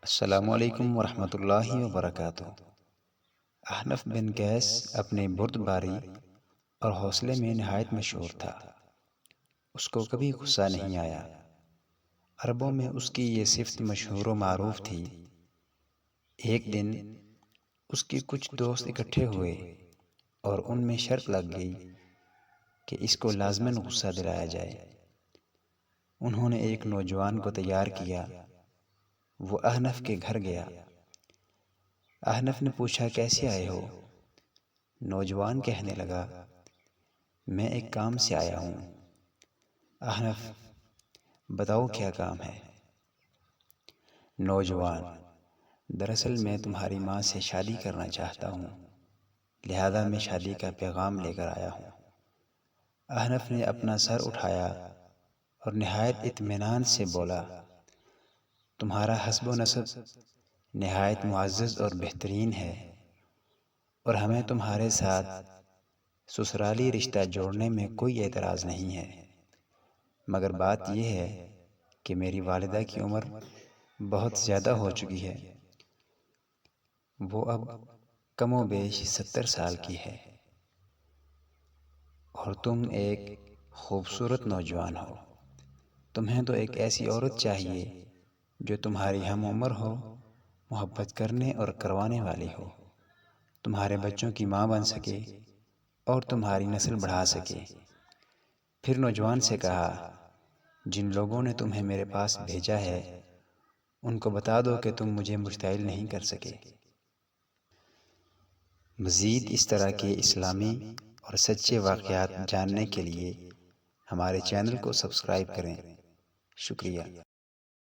السلام علیکم ورحمۃ اللہ وبرکاتہ۔ احنف بن قیس اپنے بردباری اور حوصلے میں نہایت مشہور تھا۔ اس کو کبھی غصہ نہیں آیا۔ عربوں میں اس کی یہ صفت مشہور و معروف تھی۔ ایک دن اس کے کچھ دوست اکٹھے ہوئے اور ان میں شرط لگ گئی کہ اس کو لازماً غصہ دلایا جائے۔ انہوں نے ایک نوجوان کو تیار کیا۔ وہ احنف کے گھر گیا۔ احنف نے پوچھا کیسے آئے ہو؟ نوجوان کہنے لگا میں ایک کام سے آیا ہوں۔ احنف بتاؤ کیا کام ہے؟ نوجوان دراصل میں تمہاری ماں سے شادی کرنا چاہتا ہوں، لہذا میں شادی کا پیغام لے کر آیا ہوں۔ احنف نے اپنا سر اٹھایا اور نہایت اطمینان سے بولا تمہارا حسب و نسب نہایت معزز اور بہترین ہے اور ہمیں تمہارے ساتھ سسرالی رشتہ جوڑنے میں کوئی اعتراض نہیں ہے، مگر بات یہ ہے کہ میری والدہ کی عمر بہت زیادہ ہو چکی ہے۔ وہ اب کم و بیش 70 سال کی ہے اور تم ایک خوبصورت نوجوان ہو۔ تمہیں تو ایک ایسی عورت چاہیے جو تمہاری ہم عمر ہو، محبت کرنے اور کروانے والی ہو، تمہارے بچوں کی ماں بن سکے اور تمہاری نسل بڑھا سکے۔ پھر نوجوان سے کہا جن لوگوں نے تمہیں میرے پاس بھیجا ہے ان کو بتا دو کہ تم مجھے مشتعل نہیں کر سکے۔ مزید اس طرح کے اسلامی اور سچے واقعات جاننے کے لیے ہمارے چینل کو سبسکرائب کریں۔ شکریہ۔